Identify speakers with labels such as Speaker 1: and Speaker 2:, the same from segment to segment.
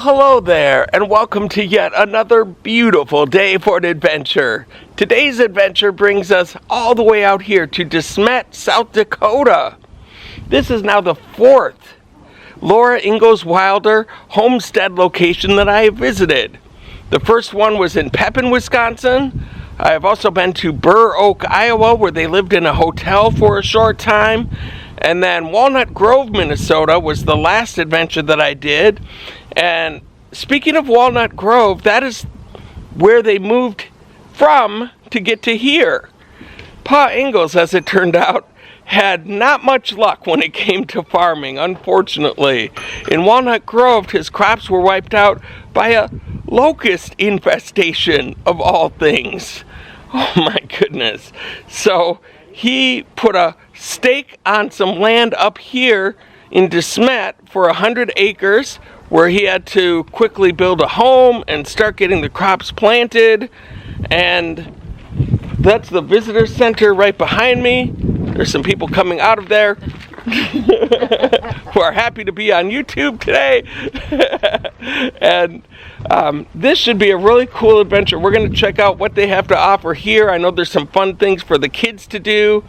Speaker 1: Well, hello there, and welcome to yet another beautiful day for an adventure. Today's adventure brings us all the way out here to Desmet, South Dakota. This is now the fourth Laura Ingalls Homestead location that I have visited. The first one was in Pepin, Wisconsin. I have also been to Burr Oak, Iowa, where they lived in a hotel for a short time. And then Walnut Grove, Minnesota was the last adventure that I did. And speaking of Walnut Grove, that is where they moved from to get to here. Pa Ingalls, as it turned out, had not much luck when it came to farming, unfortunately. In Walnut Grove, his crops were wiped out by a locust infestation, of all things. Oh my goodness. So he put a stake on some land up here in Desmet for 100 acres, where he had to quickly build a home and start getting the crops planted. And that's the visitor center right behind me. There's some people coming out of there who are happy to be on YouTube today. And this should be a really cool adventure. We're going to check out what they have to offer here. I know there's some fun things for the kids to do.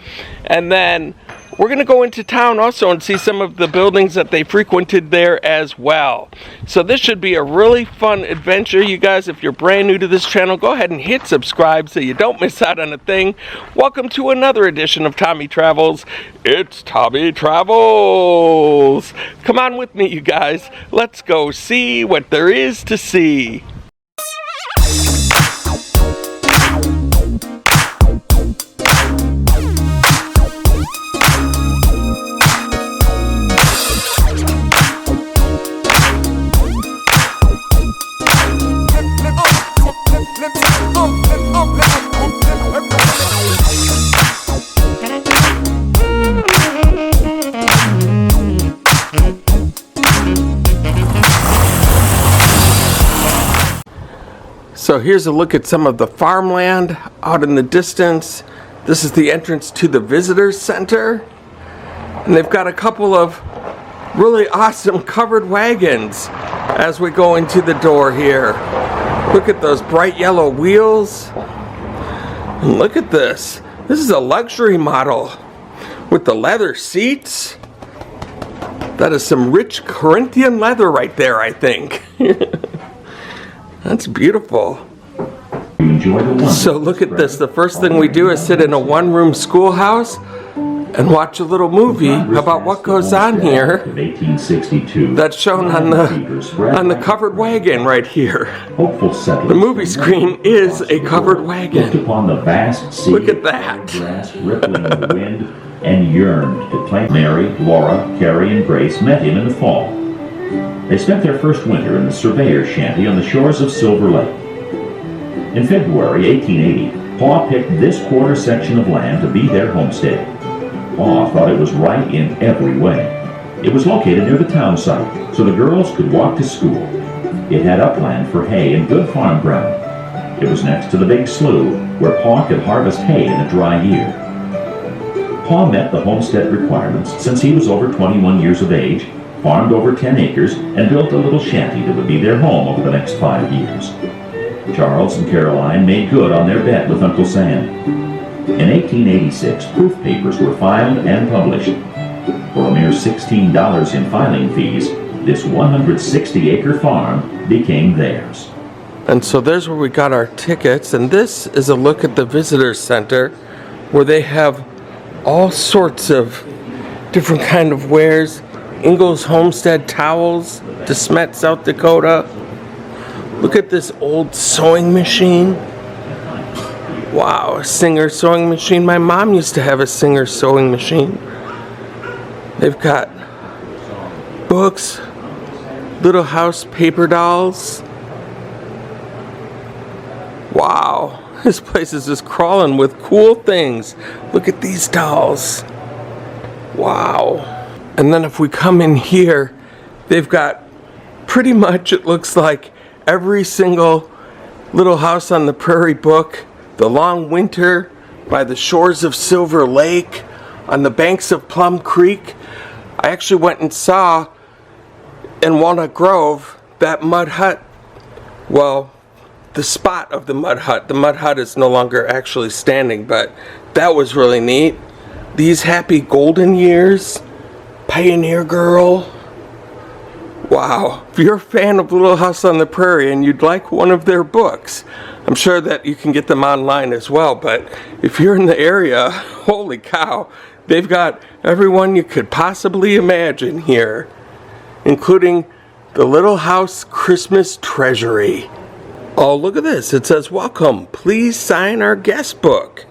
Speaker 1: And then we're going to go into town also and see some of the buildings that they frequented there as well. So this should be a really fun adventure. You guys, if you're brand new to this channel, go ahead and hit subscribe so you don't miss out on a thing. Welcome to another edition of Tommy Travels. It's Tommy Travels. Come on with me, you guys. Let's go see what there is to see. So here's a look at some of the farmland out in the distance. This is the entrance to the visitor center. And they've got a couple of really awesome covered wagons as we go into the door here. Look at those bright yellow wheels. And look at this. This is a luxury model with the leather seats. That is some rich Corinthian leather right there, I think. That's beautiful. So look at this. The first thing we do is sit in a one-room schoolhouse and watch a little movie about what goes on here. That's shown on the covered wagon right here. The movie screen is a covered wagon. Look at that.
Speaker 2: And yearned to play. Mary, Laura, Carrie, and Grace met him in the fall. They spent their first winter in the surveyor's shanty on the shores of Silver Lake. In February 1880, Pa picked this quarter section of land to be their homestead. Pa thought it was right in every way. It was located near the town site, so the girls could walk to school. It had upland for hay and good farm ground. It was next to the big slough, where Pa could harvest hay in a dry year. Pa met the homestead requirements since he was over 21 years of age, farmed over 10 acres, and built a little shanty that would be their home over the next 5 years. Charles and Caroline made good on their bet with Uncle Sam. In 1886, proof papers were filed and published. For a mere $16 in filing fees, this 160-acre farm became theirs.
Speaker 1: And so there's where we got our tickets, and this is a look at the visitor center where they have all sorts of different kind of wares. Ingalls Homestead towels, Desmet, South Dakota. Look at this old sewing machine. Wow, a Singer sewing machine. My mom used to have a Singer sewing machine. They've got books, little house paper dolls. Wow, this place is just crawling with cool things. Look at these dolls. Wow. And then if we come in here, they've got pretty much, it looks like, every single Little House on the Prairie book, The Long Winter, By the Shores of Silver Lake, On the Banks of Plum Creek. I actually went and saw in Walnut Grove that mud hut, well, the spot of the mud hut is no longer actually standing, but that was really neat. These Happy Golden Years, Pioneer Girl. Wow, if you're a fan of Little House on the Prairie and you'd like one of their books, I'm sure that you can get them online as well, but if you're in the area, holy cow, they've got everyone you could possibly imagine here, including the Little House Christmas Treasury. Oh, look at this. It says, welcome, please sign our guest book.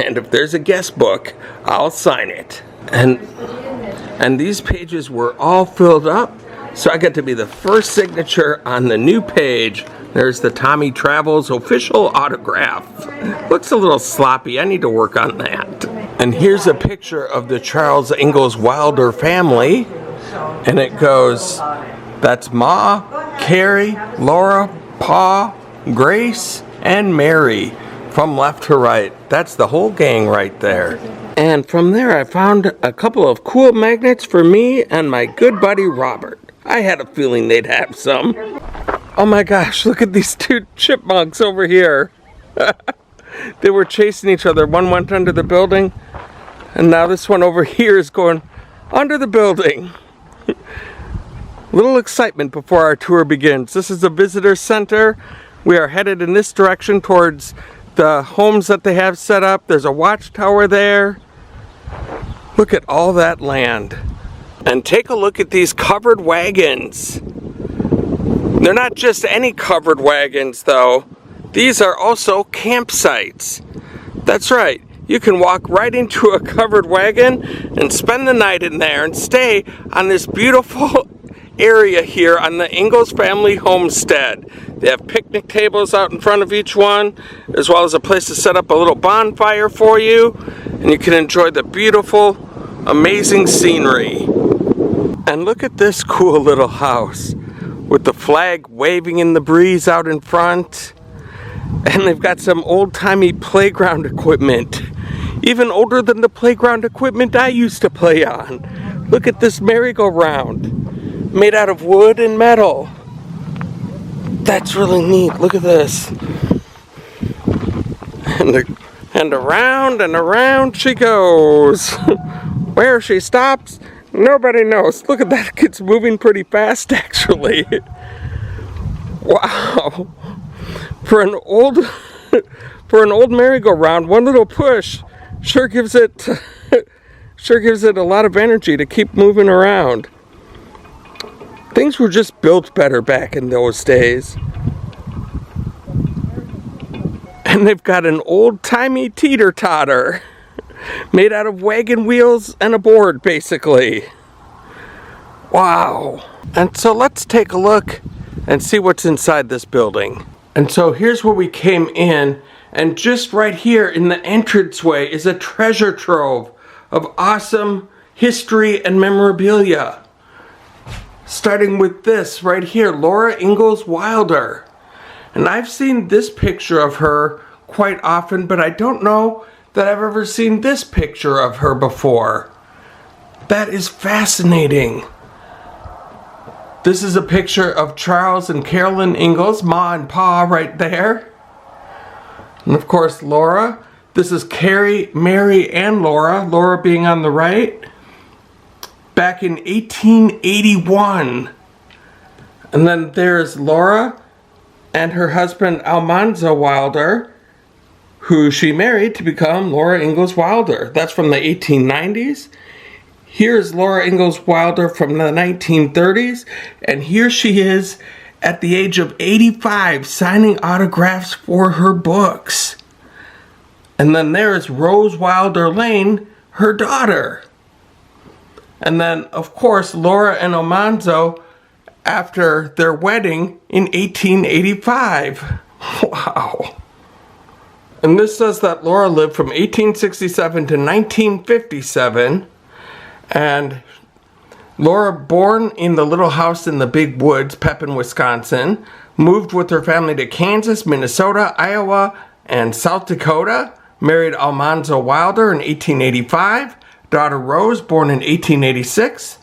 Speaker 1: And if there's a guest book, I'll sign it. And these pages were all filled up, so I got to be the first signature on the new page. There's the Tommy Travels official autograph. Looks a little sloppy. I need to work on that. And here's a picture of the Charles Ingalls Wilder family. And it goes, that's Ma, Carrie, Laura, Pa, Grace, and Mary. From left to right. That's the whole gang right there. And from there I found a couple of cool magnets for me and my good buddy Robert. I had a feeling they'd have some. Oh my gosh, look at these two chipmunks over here. They were chasing each other. One went under the building, and now this one over here is going under the building. Little excitement before our tour begins. This is the visitor center. We are headed in this direction towards the homes that they have set up. There's a watchtower there. Look at all that land. And take a look at these covered wagons. They're not just any covered wagons though. These are also campsites. That's right. You can walk right into a covered wagon and spend the night in there and stay on this beautiful area here on the Ingalls Family Homestead. They have picnic tables out in front of each one, as well as a place to set up a little bonfire for you, and you can enjoy the beautiful, amazing scenery. And look at this cool little house with the flag waving in the breeze out in front. And they've got some old-timey playground equipment, even older than the playground equipment I used to play on. Look at this merry-go-round, made out of wood and metal. That's really neat. Look at this. And around and around she goes. Where she stops, nobody knows. Look at that, it's moving pretty fast actually. Wow. For an old merry-go-round, one little push sure gives it a lot of energy to keep moving around. Things were just built better back in those days. And they've got an old-timey teeter-totter made out of wagon wheels and a board, basically. Wow. And so let's take a look and see what's inside this building. And so here's where we came in, and just right here in the entranceway is a treasure trove of awesome history and memorabilia. Starting with this right here, Laura Ingalls Wilder. And I've seen this picture of her quite often, but I don't know that I've ever seen this picture of her before. That is fascinating. This is a picture of Charles and Carolyn Ingalls, Ma and Pa right there. And of course Laura. This is Carrie, Mary, and Laura. Laura being on the right. Back in 1881. And then there's Laura and her husband Almanzo Wilder, who she married to become Laura Ingalls Wilder. That's from the 1890s. Here's Laura Ingalls Wilder from the 1930s, and here she is at the age of 85 signing autographs for her books. And then there's Rose Wilder Lane, her daughter. And then, of course, Laura and Almanzo after their wedding in 1885. Wow. And this says that Laura lived from 1867 to 1957. And Laura, born in the little house in the big woods, Pepin, Wisconsin, moved with her family to Kansas, Minnesota, Iowa, and South Dakota, married Almanzo Wilder in 1885, daughter Rose, born in 1886.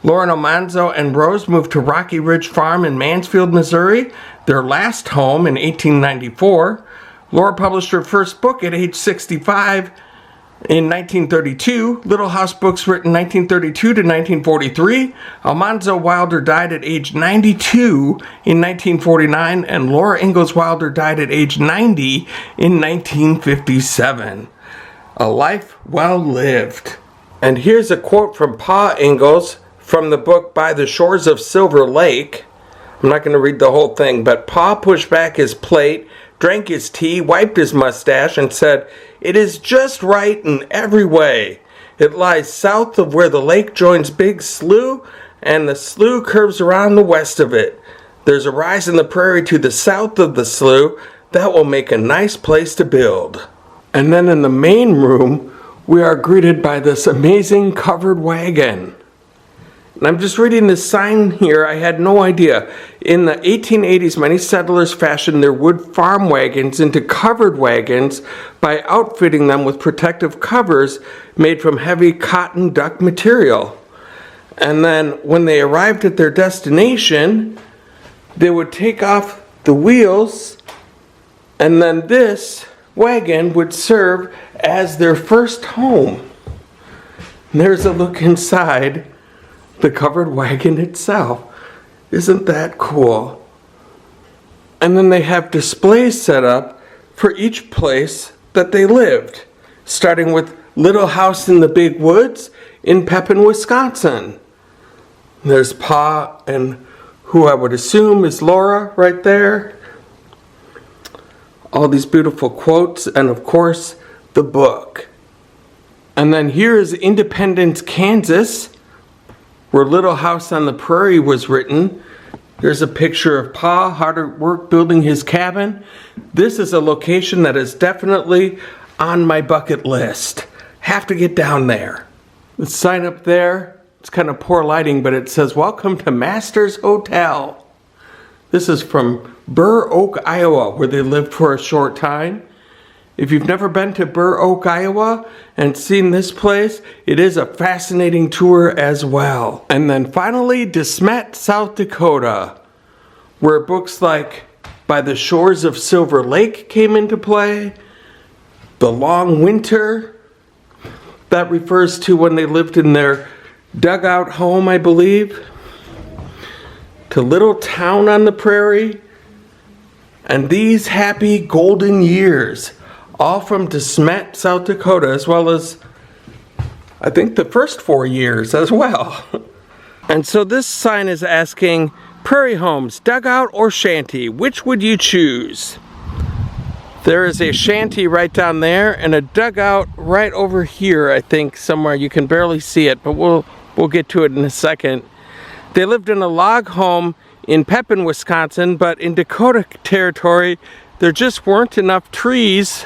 Speaker 1: Laura Almanzo and Rose moved to Rocky Ridge Farm in Mansfield, Missouri, their last home in 1894. Laura published her first book at age 65 in 1932. Little House books written 1932 to 1943. Almanzo Wilder died at age 92 in 1949, and Laura Ingalls Wilder died at age 90 in 1957. A life well lived. And here's a quote from Pa Ingalls from the book By the Shores of Silver Lake. I'm not going to read the whole thing, but Pa pushed back his plate, drank his tea, wiped his mustache, and said, "It is just right in every way. It lies south of where the lake joins Big Slough, and the slough curves around the west of it. There's a rise in the prairie to the south of the slough that will make a nice place to build." And then in the main room, we are greeted by this amazing covered wagon. And I'm just reading this sign here. I had no idea. In the 1880s, many settlers fashioned their wood farm wagons into covered wagons by outfitting them with protective covers made from heavy cotton duck material. And then when they arrived at their destination, they would take off the wheels, and then this wagon would serve as their first home. And there's a look inside the covered wagon itself. Isn't that cool? And then they have displays set up for each place that they lived, starting with Little House in the Big Woods in Pepin, Wisconsin. There's Pa and who I would assume is Laura right there. All these beautiful quotes, and of course the book. And then here is Independence, Kansas, where Little House on the Prairie was written. Here's a picture of Pa hard at work building his cabin. This is a location that is definitely on my bucket list. Have to get down there. The sign up there, it's kind of poor lighting, but it says, "Welcome to Masters Hotel." This is from Burr Oak, Iowa, where they lived for a short time. If you've never been to Burr Oak, Iowa, and seen this place, it is a fascinating tour as well. And then finally, Desmet, South Dakota, where books like By the Shores of Silver Lake came into play. The Long Winter, that refers to when they lived in their dugout home, I believe. To Little Town on the Prairie, and These Happy Golden Years, all from Smet, South Dakota, as well as, I think, the first 4 years as well. And so this sign is asking, prairie homes, dugout or shanty, which would you choose? There is a shanty right down there and a dugout right over here, I think, somewhere. You can barely see it, but we'll get to it in a second. They lived in a log home in Pepin, Wisconsin, but in Dakota territory, there just weren't enough trees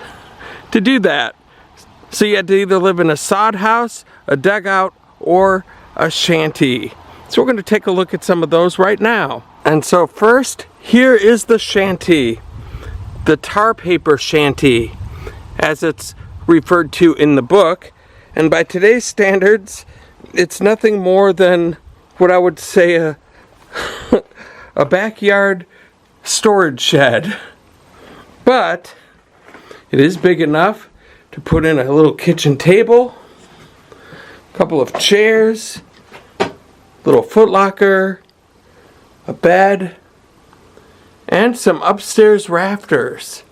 Speaker 1: to do that. So you had to either live in a sod house, a dugout, or a shanty. So we're going to take a look at some of those right now. And so first, here is the shanty. The tar paper shanty, as it's referred to in the book. And by today's standards, it's nothing more than what I would say a backyard storage shed. But it is big enough to put in a little kitchen table, a couple of chairs, little footlocker, a bed, and some upstairs rafters.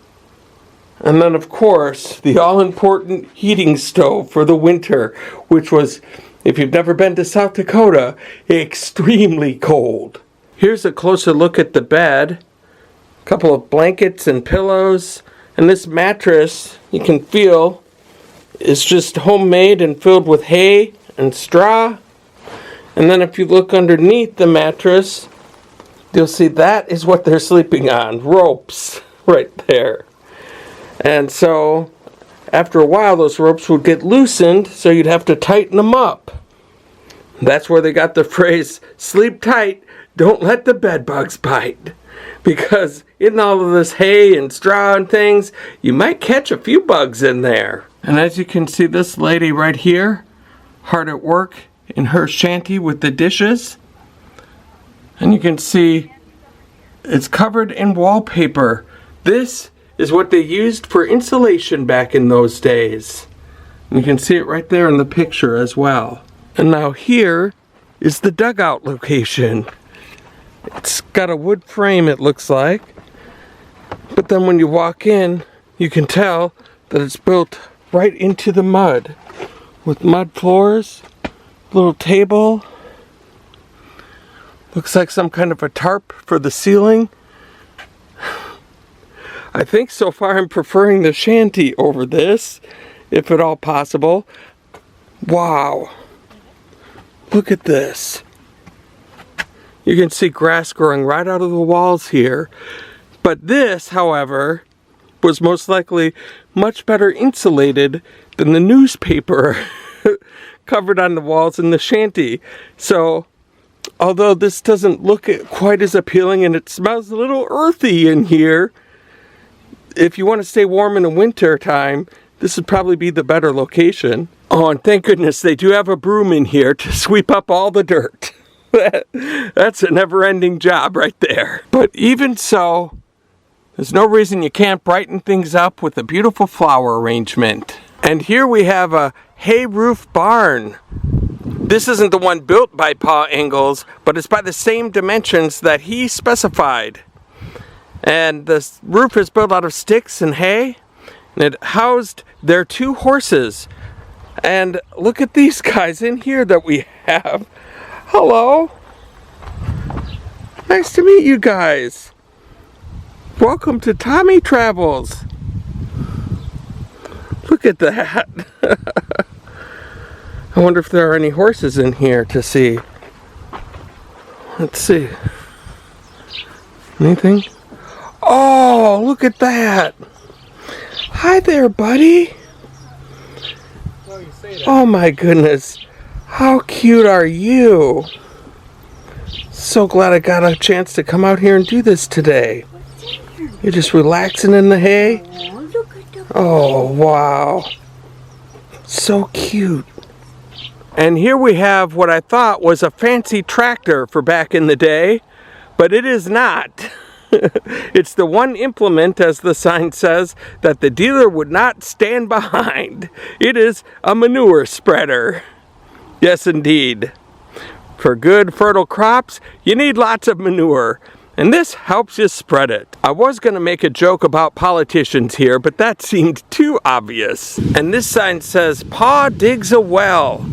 Speaker 1: And then, of course, the all-important heating stove for the winter, which was, if you've never been to South Dakota, extremely cold. Here's a closer look at the bed. A couple of blankets and pillows. And this mattress, you can feel, is just homemade and filled with hay and straw. And then if you look underneath the mattress, you'll see that is what they're sleeping on. Ropes right there. And so after a while, those ropes would get loosened, so you'd have to tighten them up. That's where they got the phrase, sleep tight, don't let the bed bugs bite. Because in all of this hay and straw and things, you might catch a few bugs in there. And as you can see, this lady right here, hard at work in her shanty with the dishes. And you can see it's covered in wallpaper. This is what they used for insulation back in those days. And you can see it right there in the picture as well. And now here is the dugout location. It's got a wood frame, it looks like. But then when you walk in, you can tell that it's built right into the mud. With mud floors, little table. Looks like some kind of a tarp for the ceiling. I think so far I'm preferring the shanty over this, if at all possible. Wow. Look at this. You can see grass growing right out of the walls here. But this, however, was most likely much better insulated than the newspaper covered on the walls in the shanty. So, although this doesn't look quite as appealing and it smells a little earthy in here, if you want to stay warm in the winter time, this would probably be the better location. Oh, and thank goodness they do have a broom in here to sweep up all the dirt. That's a never-ending job right there. But even so, there's no reason you can't brighten things up with a beautiful flower arrangement. And here we have a hay roof barn. This isn't the one built by Pa Ingalls, but it's by the same dimensions that he specified. And the roof is built out of sticks and hay, and it housed their 2 horses. And look at these guys in here that we have. Hello. Nice to meet you guys. Welcome to Tommy Travels. Look at that. I wonder if there are any horses in here to see. Let's see. Anything? Oh, look at that. Hi there, buddy. Oh my goodness. How cute are you? So glad I got a chance to come out here and do this today. You're just relaxing in the hay? Oh, wow. So cute. And here we have what I thought was a fancy tractor for back in the day, but it is not. It's the one implement, as the sign says, that the dealer would not stand behind. It is a manure spreader. Yes, indeed. For good, fertile crops, you need lots of manure, and this helps you spread it. I was going to make a joke about politicians here, but that seemed too obvious. And this sign says, Pa digs a well.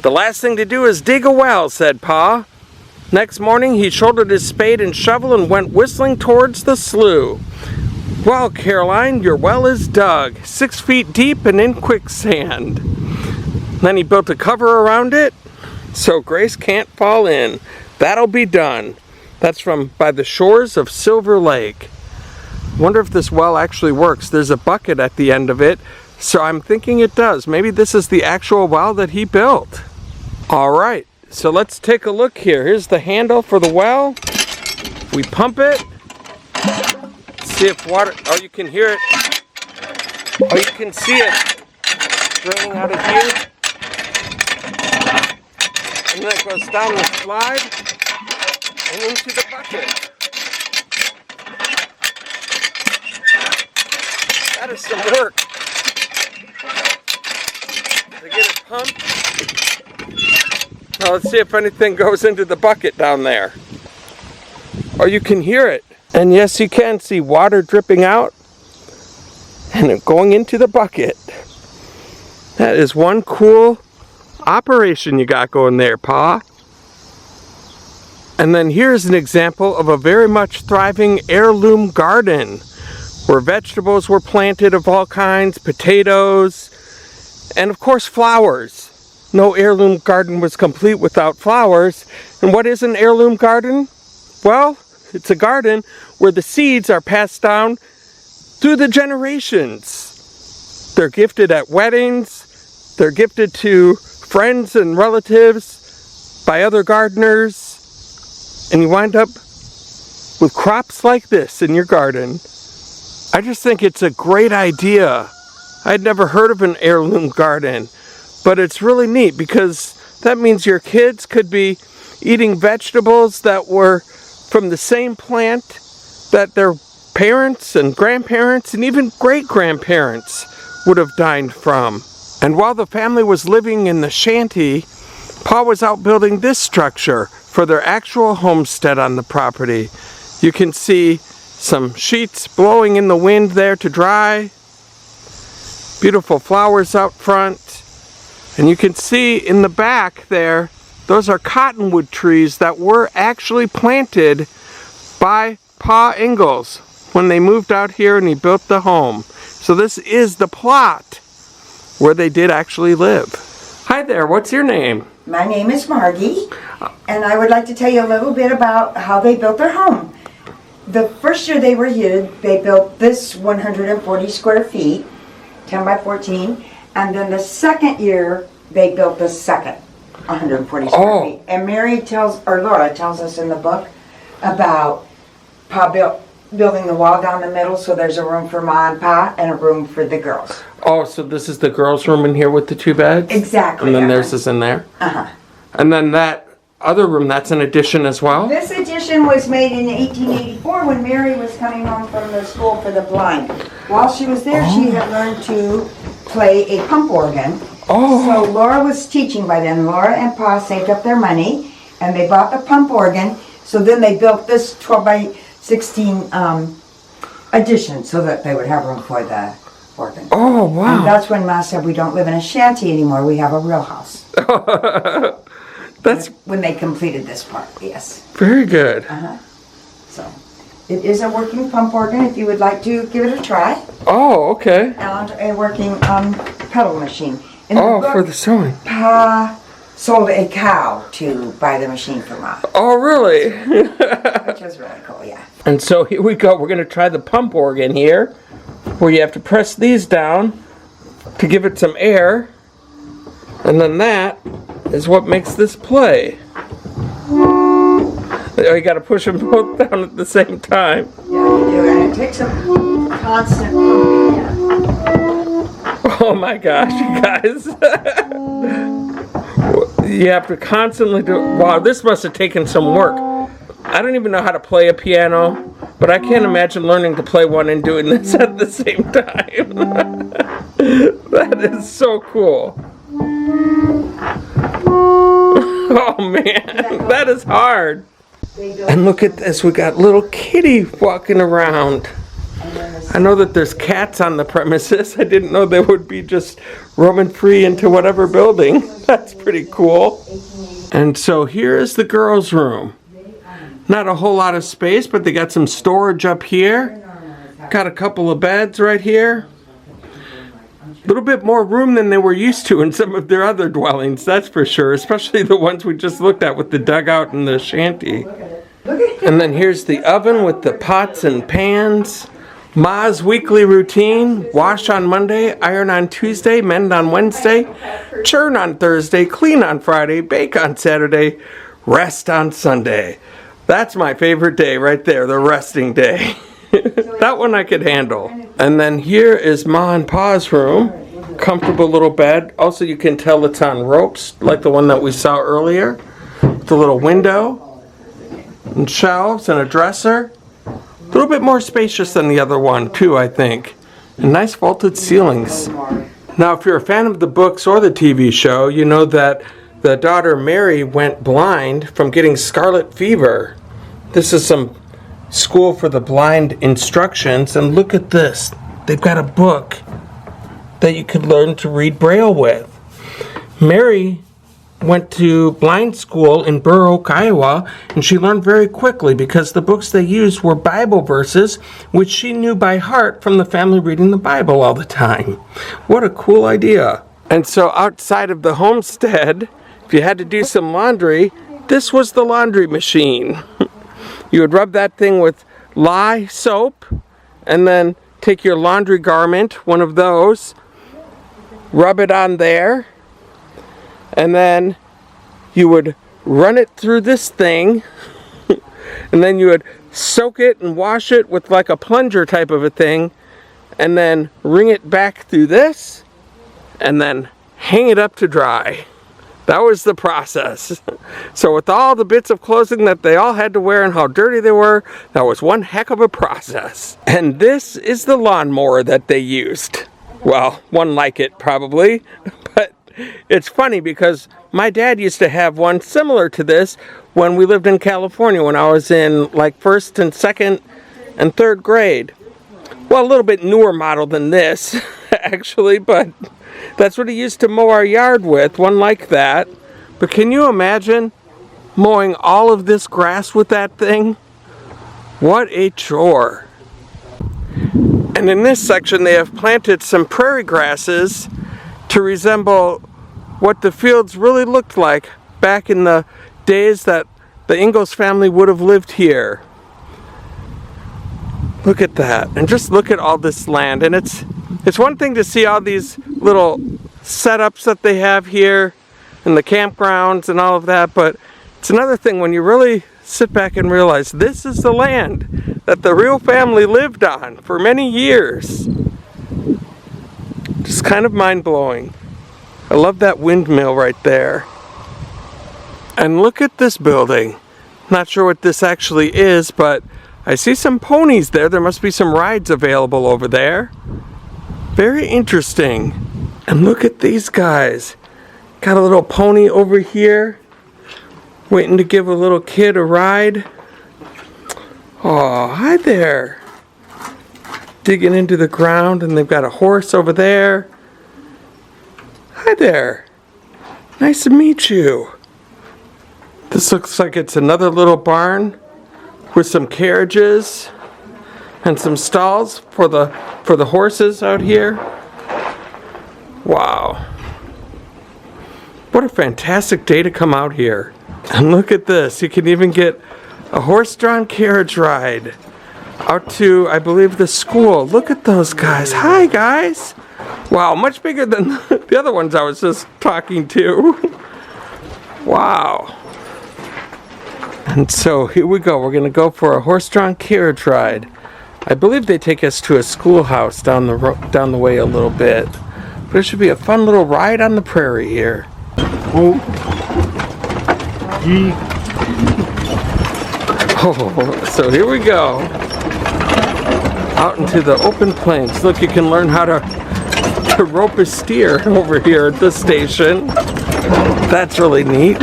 Speaker 1: The last thing to do is dig a well, said Pa. Next morning, he shouldered his spade and shovel and went whistling towards the slough. Well, Caroline, your well is dug, 6 feet deep and in quicksand. Then he built a cover around it, so Grace can't fall in. That'll be done. That's from By the Shores of Silver Lake. Wonder if this well actually works. There's a bucket at the end of it, so I'm thinking it does. Maybe this is the actual well that he built. All right. So let's take a look here. Here's the handle for the well. We pump it. See if water, oh, you can hear it. Oh, you can see it draining out of here. And then it goes down the slide and into the bucket. That is some work to get it pumped. Now let's see if anything goes into the bucket down there. Oh, you can hear it. And yes, you can see water dripping out and it going into the bucket. That is one cool operation you got going there, Pa. And then here's an example of a very much thriving heirloom garden where vegetables were planted of all kinds, potatoes, and of course flowers. No heirloom garden was complete without flowers. And what is an heirloom garden? Well, it's a garden where the seeds are passed down through the generations. They're gifted at weddings. They're gifted to friends and relatives by other gardeners. And you wind up with crops like this in your garden. I just think it's a great idea. I'd never heard of an heirloom garden. But it's really neat because That means your kids could be eating vegetables that were from the same plant that their parents and grandparents and even great-grandparents would have dined from. And while the family was living in the shanty, Pa was out building this structure for their actual homestead on the property. You can see some sheets blowing in the wind there to dry. Beautiful flowers out front. And you can see in the back there, those are cottonwood trees that were actually planted by Pa Ingalls when they moved out here and he built the home. So this is the plot where they did actually live. Hi there, what's your name?
Speaker 3: My name is Margie, and I would like to tell you a little bit about how they built their home. The first year they were here, they built this 140 square feet, 10 by 14, and then the second year they built the second 140 square feet. And Laura tells us in the book about Pa building the wall down the middle so there's a room for Ma and Pa and a room for the girls.
Speaker 1: Oh, so this is the girls' room in here with the 2 beds?
Speaker 3: Exactly.
Speaker 1: And then theirs is in there?
Speaker 3: Uh-huh.
Speaker 1: And then that other room, that's an addition as well?
Speaker 3: This addition was made in 1884 when Mary was coming home from the school for the blind. While she was there, she had learned to play a pump organ.
Speaker 1: Oh.
Speaker 3: So Laura was teaching by then. Laura and Pa saved up their money and they bought the pump organ. So then they built this 12 by 16 addition so that they would have room for the organ.
Speaker 1: Oh, wow.
Speaker 3: And that's when Ma said, we don't live in a shanty anymore, we have a real house.
Speaker 1: That's
Speaker 3: when they completed this part, yes.
Speaker 1: very good.
Speaker 3: So, it is a working pump organ if you would like to give it a try.
Speaker 1: Oh, okay.
Speaker 3: And a working pedal machine. In the
Speaker 1: Oh,
Speaker 3: book,
Speaker 1: for the sewing.
Speaker 3: Pa sold a cow to buy the machine for Ma,
Speaker 1: Oh, really?
Speaker 3: which was really cool, yeah.
Speaker 1: And so here we go. We're going to try the pump organ here, where you have to press these down to give it some air. And then that is what makes this play. Oh, you got to push them both down at the same time.
Speaker 3: Yeah, you do, and it takes a constant pumping, yeah.
Speaker 1: Oh my gosh, you guys. You have to constantly do. Wow, this must have taken some work. I don't even know how to play a piano, but I can't imagine learning to play one and doing this at the same time. That is so cool. Oh man, that is hard. And look at this, we got little kitty walking around. I know that there's cats on the premises. I didn't know they would be just roaming free into whatever building. That's pretty cool. And so here is the girls' room. Not a whole lot of space, but they got some storage up here. Got a couple of beds right here. A little bit more room than they were used to in some of their other dwellings, that's for sure. Especially the ones we just looked at with the dugout and the shanty. And then here's the oven with the pots and pans. Ma's weekly routine: wash on Monday, iron on Tuesday, mend on Wednesday, churn on Thursday, clean on Friday, bake on Saturday, rest on Sunday. That's my favorite day right there, the resting day. That one I could handle. And then here is Ma and Pa's room. Comfortable little bed. Also, you can tell it's on ropes, like the one that we saw earlier. With a little window, and shelves, and a dresser. A little bit more spacious than the other one, too, I think. And nice vaulted ceilings. Now, if you're a fan of the books or the TV show, you know that the daughter Mary went blind from getting scarlet fever. This is some school for the blind instructions, and look at this. They've got a book that you could learn to read Braille with. Mary went to blind school in Burr Oak, Iowa, and she learned very quickly because the books they used were Bible verses, which she knew by heart from the family reading the Bible all the time. What a cool idea. And so outside of the homestead, if you had to do some laundry, this was the laundry machine. You would rub that thing with lye soap, and then take your laundry garment, one of those, rub it on there, and then you would run it through this thing, and then you would soak it and wash it with like a plunger type of a thing, and then wring it back through this, and then hang it up to dry. That was the process. So with all the bits of clothing that they all had to wear and how dirty they were, that was one heck of a process. And this is the lawnmower that they used. Well, one like it probably, but it's funny because my dad used to have one similar to this when we lived in California when I was in like first and second and third grade. Well, a little bit newer model than this, actually, but that's what he used to mow our yard with, one like that. But can you imagine mowing all of this grass with that thing? What a chore. And in this section they have planted some prairie grasses to resemble what the fields really looked like back in the days that the Ingalls family would have lived here. Look at that, and just look at all this land. And it's one thing to see all these little setups that they have here and the campgrounds and all of that, but it's another thing when you really sit back and realize this is the land that the real family lived on for many years. Just kind of mind-blowing. I love that windmill right there. And look at this building. Not sure what this actually is, but I see some ponies there. There must be some rides available over there. Very interesting. And look at these guys. Got a little pony over here, waiting to give a little kid a ride. Oh, hi there. Digging into the ground, and they've got a horse over there. Hi there. Nice to meet you. This looks like it's another little barn with some carriages and some stalls for the horses out here. Wow. What a fantastic day to come out here. And look at this. You can even get a horse-drawn carriage ride out to, I believe, the school. Look at those guys. Hi, guys. Wow, much bigger than the other ones I was just talking to. Wow. And so here we go. We're going to go for a horse-drawn carriage ride. I believe they take us to a schoolhouse down the way a little bit. But it should be a fun little ride on the prairie here. Oh, so here we go. Out into the open plains. Look, you can learn how to rope a steer over here at the station. That's really neat.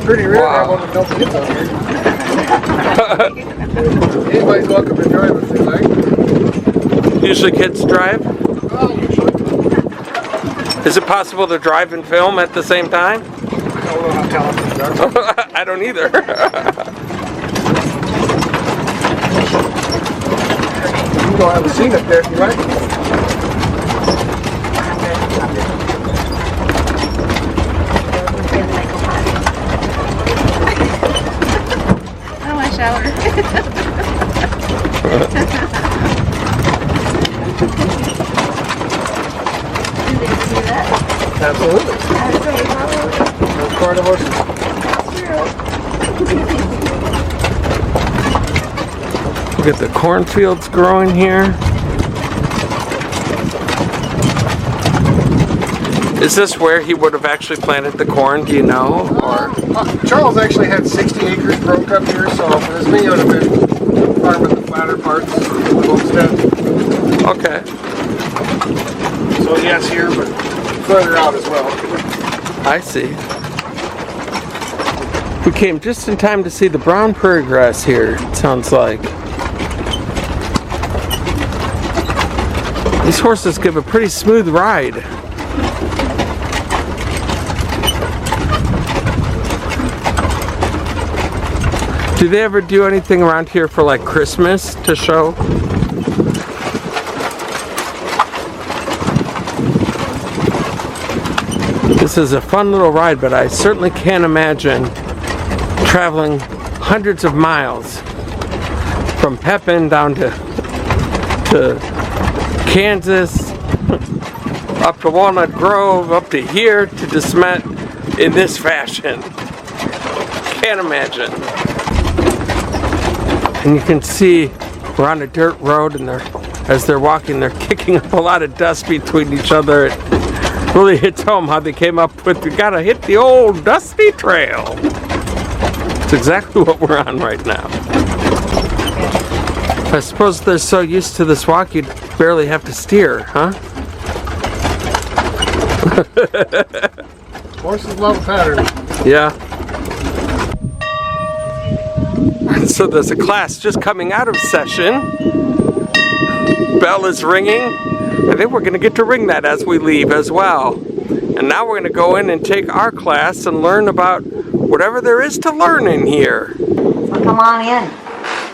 Speaker 4: Pretty rare to have one with no kids out here. Anybody's welcome to drive if they like.
Speaker 1: Usually kids drive?
Speaker 4: Well, usually.
Speaker 1: Is it possible to drive and film at the same time?
Speaker 4: I don't know how talented they are.
Speaker 1: I don't either.
Speaker 4: You can go have a seat up there if you like.
Speaker 5: Shower.
Speaker 4: Absolutely. That's part of us.
Speaker 1: Look at the cornfields growing here. Is this where he would have actually planted the corn, do you know? Or
Speaker 4: Charles actually had 60 acres broke up here, so there's me would have been farming the flatter parts of the homestead.
Speaker 1: okay.
Speaker 4: So yes, here, but further out as well.
Speaker 1: I see. We came just in time to see the brown prairie grass here, it sounds like. These horses give a pretty smooth ride. Do they ever do anything around here for like Christmas to show? This is a fun little ride, but I certainly can't imagine traveling hundreds of miles from Pepin down to Kansas, up to Walnut Grove, up to here to Desmet in this fashion. Can't imagine. And you can see we're on a dirt road and they're as they're walking, they're kicking up a lot of dust between each other. It really hits home how they came up with, you gotta hit the old dusty trail. It's exactly what we're on right now. I suppose they're so used to this walk, you'd barely have to steer, huh?
Speaker 4: Horses love a pattern.
Speaker 1: Yeah. So there's a class just coming out of session. Bell is ringing. I think we're going to get to ring that as we leave as well. And now we're going to go in and take our class and learn about whatever there is to learn in here.
Speaker 5: So come on in.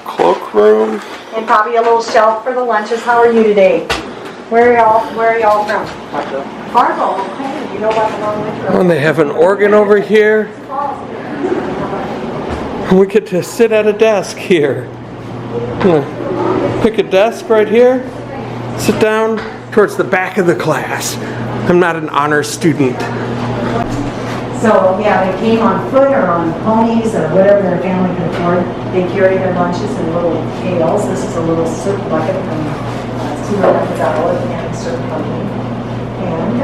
Speaker 1: Cloakroom.
Speaker 5: And probably a little shelf for the lunches. How are you today? Where are y'all from? Fargo. Okay. You know about the long winter.
Speaker 1: Oh, and they have an organ over here. We get to sit at a desk here. Pick a desk right here. Sit down towards the back of the class. I'm not an honor student.
Speaker 5: So yeah, they came on foot or on ponies or whatever their family could afford. They carry their lunches in little pails. This is a little soup bucket from Smet and Soup Company. And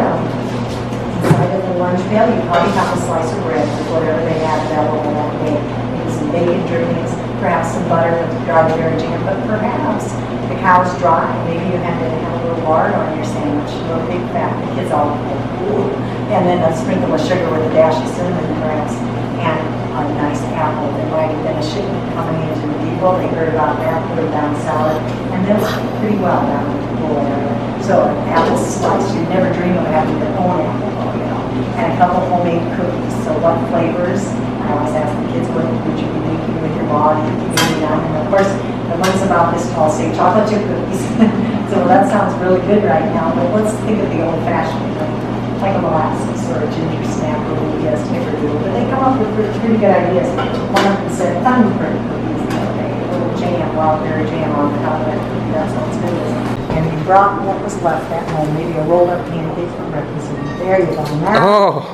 Speaker 5: inside of the lunch pail, you probably have a slice of bread with whatever they had available that day. Maybe some bacon drippings, perhaps some butter with dry dairy jam, but perhaps the cow's dry. Maybe you had to have a little lard on your sandwich, a little big fat. The kids all like, ooh. And then a sprinkle of sugar with a dash of cinnamon, perhaps, and a nice apple. There might have been a shipment coming into the depot. They heard about that, put it down salad, and then it was pretty well down in the pool area. So an apple slice, you'd never dream of having your own apple, you know. And a couple homemade cookies. So what flavors? I always ask the kids, what would you be making with your mom? And of course, the ones about this tall say chocolate chip cookies. So that sounds really good right now, but let's think of the old-fashioned, like a molasses or a ginger snap or a yes, snickerdoodle. But they come up with pretty good ideas. One of them said thumbprint cookies the other day, a little jam, wild berry jam on the top of that cookie. That sounds good. And you brought what was left at home, maybe a rolled up pancake for breakfast. There you go. Now,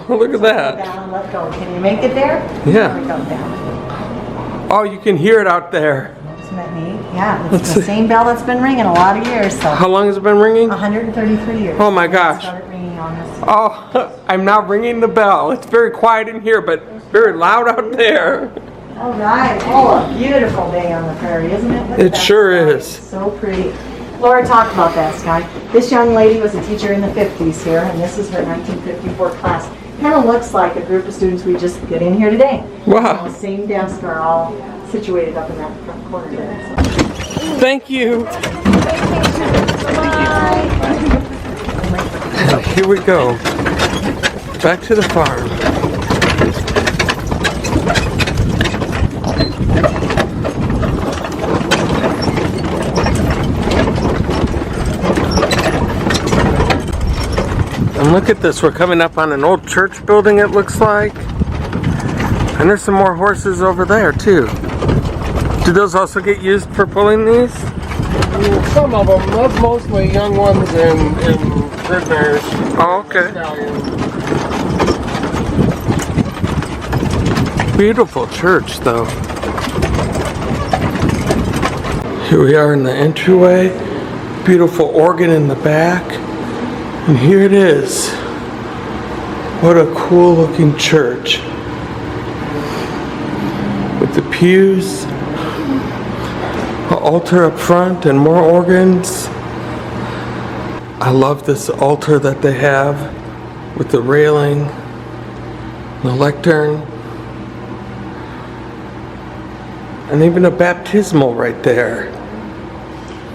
Speaker 1: Oh, look at that.
Speaker 5: down, let go. Can you make it there?
Speaker 1: Yeah.
Speaker 5: There we go, down.
Speaker 1: Oh, you can hear it out there.
Speaker 5: Isn't that neat? Yeah, it's the same bell that's been ringing a lot of years. So
Speaker 1: How long has it been ringing?
Speaker 5: 133 years.
Speaker 1: Oh my gosh.
Speaker 5: It started ringing on us.
Speaker 1: Oh, I'm now ringing the bell. It's very quiet in here, but very loud out there.
Speaker 5: All right. Oh, a beautiful day on the prairie, isn't it? Look at
Speaker 1: It
Speaker 5: that
Speaker 1: sure
Speaker 5: sky.
Speaker 1: is.
Speaker 5: So pretty. Laura talked about that sky. This young lady was a teacher in the 50s here, and this is her 1954 class. Kind of looks like a group of students we just get in here today.
Speaker 1: Wow.
Speaker 5: The same desks are all situated up in that front corner there. So.
Speaker 1: Thank you. And here we go. Back to the farm. And look at this, we're coming up on an old church building, it looks like. And there's some more horses over there too. Do those also get used for pulling these?
Speaker 4: Some of them, that's mostly young ones and good mares.
Speaker 1: Oh, okay.
Speaker 4: Stallions.
Speaker 1: Beautiful church though. Here we are in the entryway. Beautiful organ in the back. And here it is. What a cool looking church. With the pews, an altar up front, and more organs. I love this altar that they have with the railing, the lectern, and even a baptismal right there.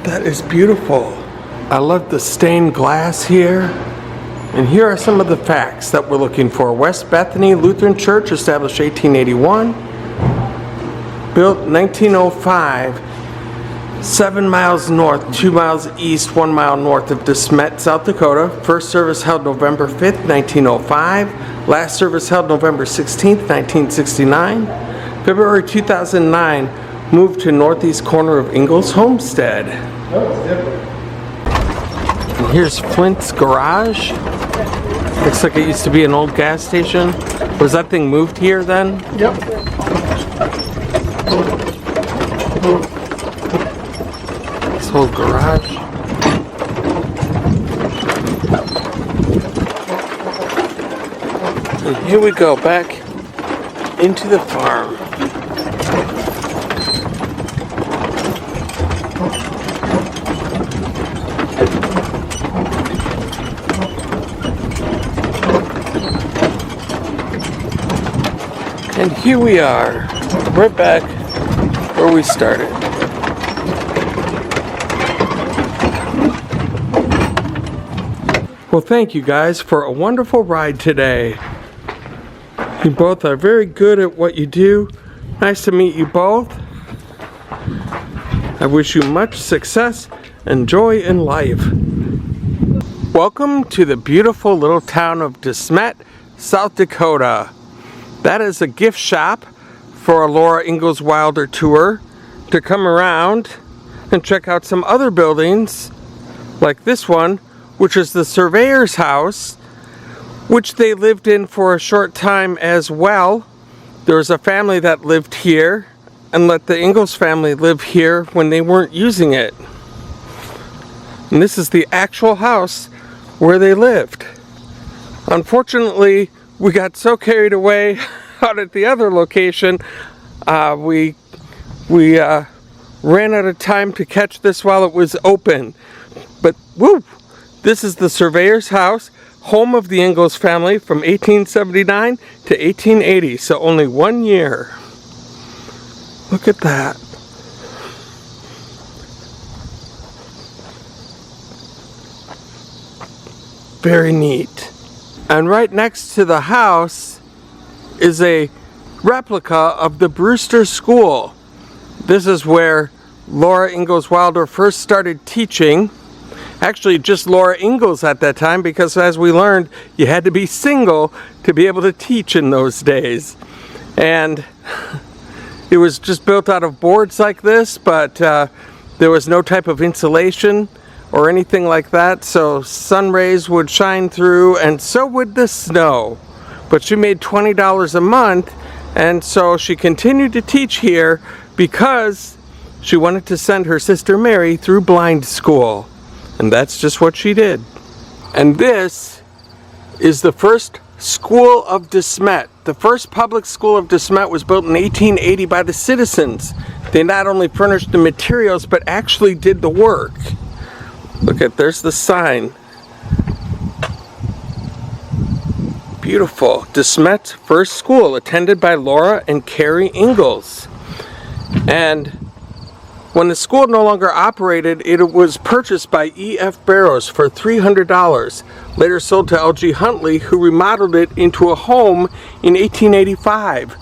Speaker 1: That is beautiful. I love the stained glass here. And here are some of the facts that we're looking for. West Bethany Lutheran Church, established 1881. Built 1905. 7 miles north, 2 miles east, 1 mile north of Desmet, South Dakota. First service held November 5th, 1905. Last service held November 16th, 1969. February 2009, moved to northeast corner of Ingalls Homestead. And here's Flint's garage. Looks like it used to be an old gas station. Was that thing moved here then?
Speaker 4: Yep.
Speaker 1: This whole garage. And here we go back into the farm. And here we are, right back where we started. Well, thank you guys for a wonderful ride today. You both are very good at what you do. Nice to meet you both. I wish you much success and joy in life. Welcome to the beautiful little town of Desmet, South Dakota. That is a gift shop for a Laura Ingalls Wilder tour to come around and check out some other buildings like this one, which is the surveyor's house, which they lived in for a short time as well. There was a family that lived here and let the Ingalls family live here when they weren't using it. And this is the actual house where they lived. Unfortunately, we got so carried away out at the other location, we ran out of time to catch this while it was open. But woo! This is the surveyor's house, home of the Ingalls family from 1879 to 1880, so only 1 year. Look at that. Very neat. And right next to the house is a replica of the Brewster School. This is where Laura Ingalls Wilder first started teaching. Actually, just Laura Ingalls at that time, because as we learned, you had to be single to be able to teach in those days. And it was just built out of boards like this, but there was no type of insulation or anything like that, so sun rays would shine through, and so would the snow. But she made $20 a month, and so she continued to teach here because she wanted to send her sister Mary through blind school. And that's just what she did. And this is the first school of Desmet. The first public school of Desmet was built in 1880 by the citizens. They not only furnished the materials, but actually did the work. Look at, there's the sign. Beautiful. Desmet's first school, attended by Laura and Carrie Ingalls. And when the school no longer operated, it was purchased by E.F. Barrows for $300. Later sold to L.G. Huntley, who remodeled it into a home in 1885.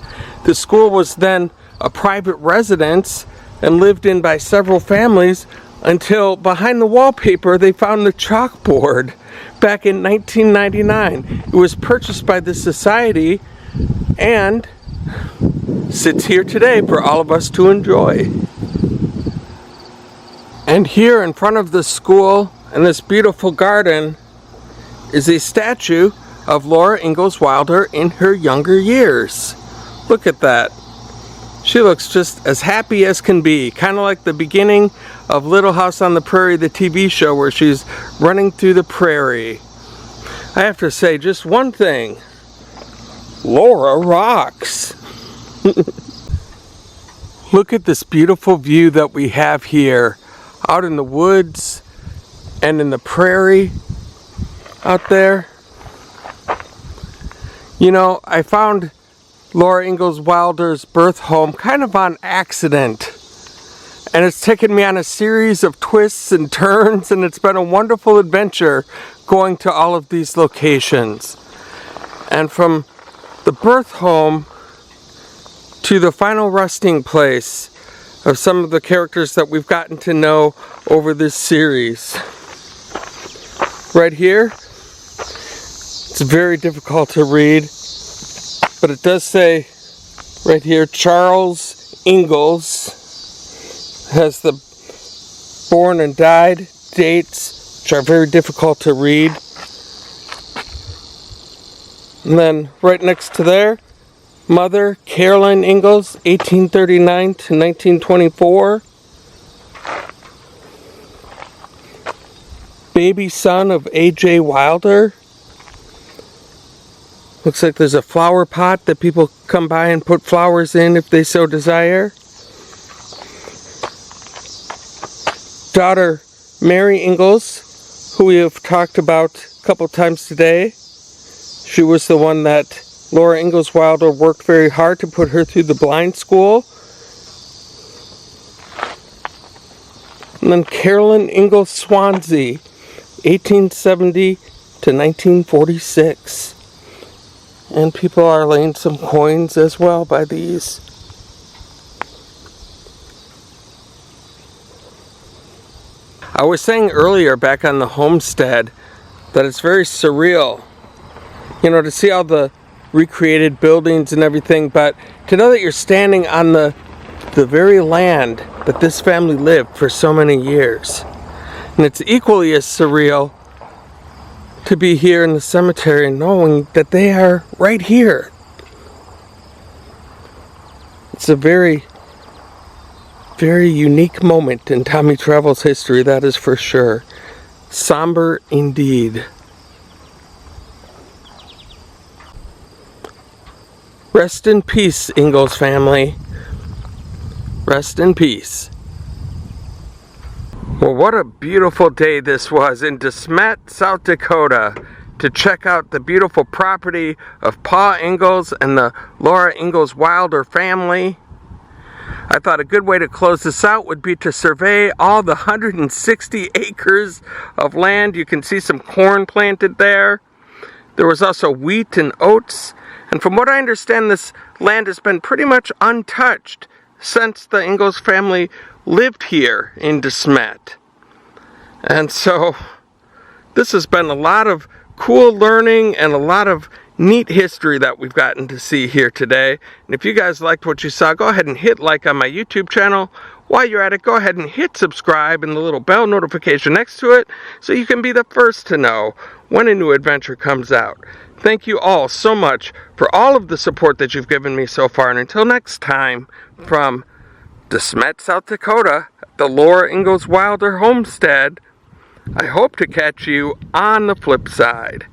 Speaker 1: The school was then a private residence and lived in by several families until behind the wallpaper they found the chalkboard back in 1999. It was purchased by the society and sits here today for all of us to enjoy. And here in front of the school in this beautiful garden is a statue of Laura Ingalls Wilder in her younger years. Look at that. She looks just as happy as can be, kind of like the beginning of Little House on the Prairie, the TV show, where she's running through the prairie. I have to say just one thing. Laura rocks. Look at this beautiful view that we have here, out in the woods and in the prairie out there. You know, I found Laura Ingalls Wilder's birth home kind of on accident, and it's taken me on a series of twists and turns, and it's been a wonderful adventure going to all of these locations. And from the birth home to the final resting place of some of the characters that we've gotten to know over this series. Right here, it's very difficult to read, but it does say right here, Charles Ingalls, has the born and died dates, which are very difficult to read. And then right next to there, Mother Caroline Ingalls, 1839 to 1924. Baby son of A.J. Wilder. Looks like there's a flower pot that people come by and put flowers in if they so desire. Daughter Mary Ingalls, who we have talked about a couple times today. She was the one that Laura Ingalls Wilder worked very hard to put her through the blind school. And then Carolyn Ingalls Swansea, 1870 to 1946. And people are laying some coins as well by these. I was saying earlier back on the homestead that it's very surreal, you know, to see all the recreated buildings and everything, but to know that you're standing on the very land that this family lived for so many years. And it's equally as surreal to be here in the cemetery knowing that they are right here. It's a very, very unique moment in Tommy Travel's history, that is for sure. Somber indeed. Rest in peace, Ingalls family. Rest in peace. Well, what a beautiful day this was in Desmet, South Dakota, to check out the beautiful property of Pa Ingalls and the Laura Ingalls Wilder family. I thought a good way to close this out would be to survey all the 160 acres of land. You can see some corn planted there. There was also wheat and oats. And from what I understand, this land has been pretty much untouched since the Ingalls family lived here in Desmet. And so this has been a lot of cool learning and a lot of neat history that we've gotten to see here today. And if you guys liked what you saw, go ahead and hit like on my YouTube channel. While you're at it, go ahead and hit subscribe and the little bell notification next to it so you can be the first to know when a new adventure comes out. Thank you all so much for all of the support that you've given me so far. And until next time, from Smet, South Dakota, the Laura Ingalls Wilder Homestead, I hope to catch you on the flip side.